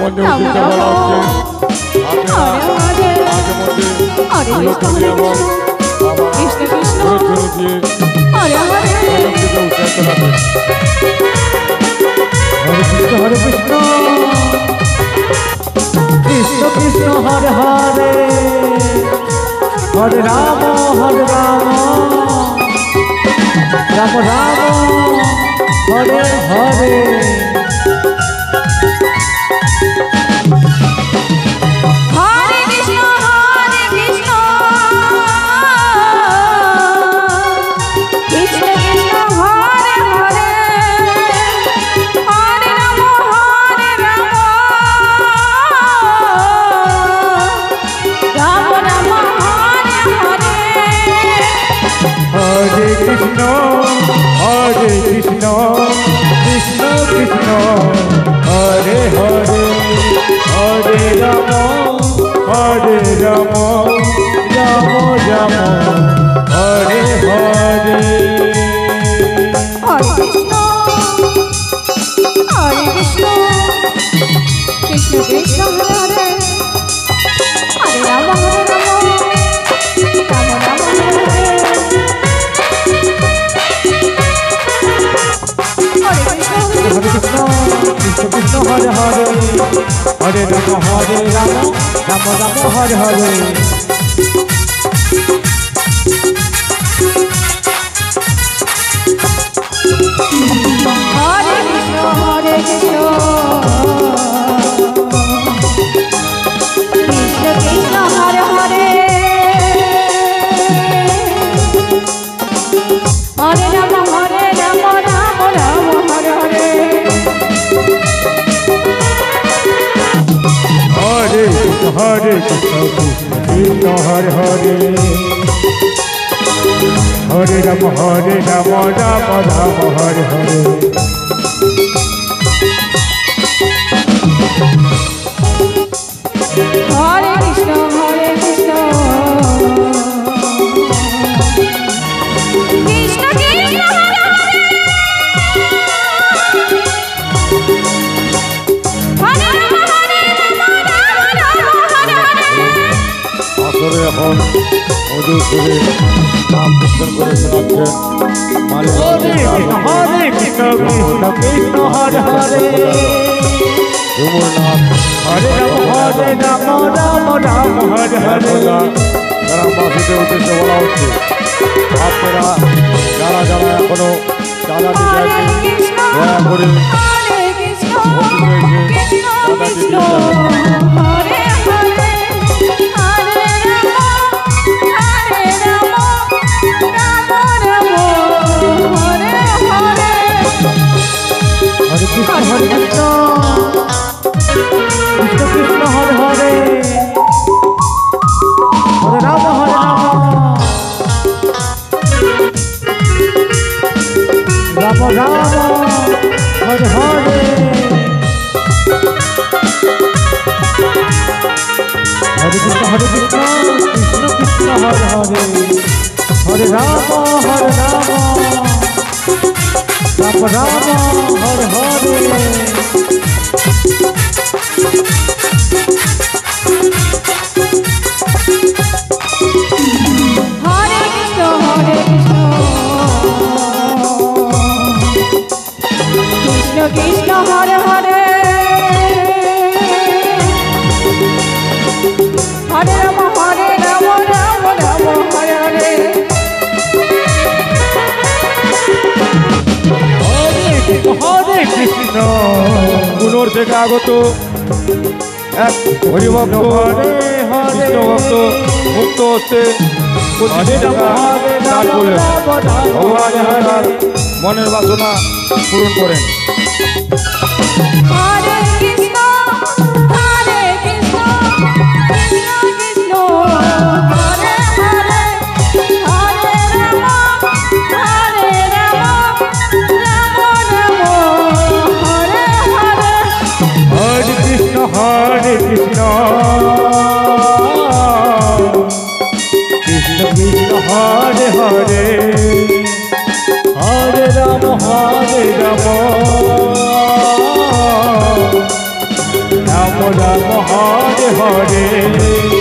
মধ্যে উদ্দিত করা হচ্ছে। মাঝে মধ্যে এবং কৃষ্ণ কৃষ্ণ দিয়ে হরে হরে উৎসাহিত রাখবে। হরে কৃষ্ণ কৃষ্ণ কৃষ্ণ হরে হরে হরে রাম রাম রাম হরে হরে কৃষ্ণ কৃষ্ণ হরে হরে হরে রাম রাম রাম হরে হরে। হরে কৃষ্ণ কৃষ্ণ কৃষ্ণ হরে হরে রাম রাম রাম হরে হরে কৃষ্ণ কৃষ্ণ কৃষ্ণ হরে হরে হরে রাম রাম রাম হরে হরে। হরে কৃষ্ণ কৃষ্ণ কৃষ্ণ হরে হরে হরে রাম রাম রাম হরে হরে। হরে কৃষ্ণ কৃষ্ণ হরে হরে হরে রাম রাম রাম হরে হরে। হরে কৃষ্ণ কৃষ্ণ কৃষ্ণ হরে হরে হরে রাম হরে হরে। আসরে এখন মধুর সুরে নাম কীর্তন করে শোনাচ্ছেন হরে কৃষ্ণ কৃষ্ণ কৃষ্ণ হরে হরে ঝুমুরনাথ হরে রাম রাম হরে হরে। গ্রামবাসীদের উদ্দেশ্যে বলা হচ্ছে, আপনারা যারা যারা এখনো চাঁদা দিতে আছেন দয়া করে চাঁদা দিতে যাবেন। হরে কৃষ্ণ কৃষ্ণ কৃষ্ণ হরে হরে হরে রাম রাম রাম হরে হরে। হরে কৃষ্ণ কৃষ্ণ কৃষ্ণ হরে হরে হরে রাম রাম রাম হরে হরে। হরে কৃষ্ণ কৃষ্ণ কৃষ্ণ হরে হরে হরে রাম রাম রাম হরে হরে। হরে কৃষ্ণ কুনোর থেকে আগত এক হরিভক্ত কৃষ্ণ ভক্ত মুক্ত হচ্ছে দান করলেন। ভগবান তার মনের বাসনা পূরণ করেন। হরে কৃষ্ণ কৃষ্ণ কৃষ্ণ কৃষ্ণ হরে হরে হরে রাম রাম রাম হরে হরে। হরে কৃষ্ণ কৃষ্ণ কৃষ্ণ হরে হরে হরে রাম হরে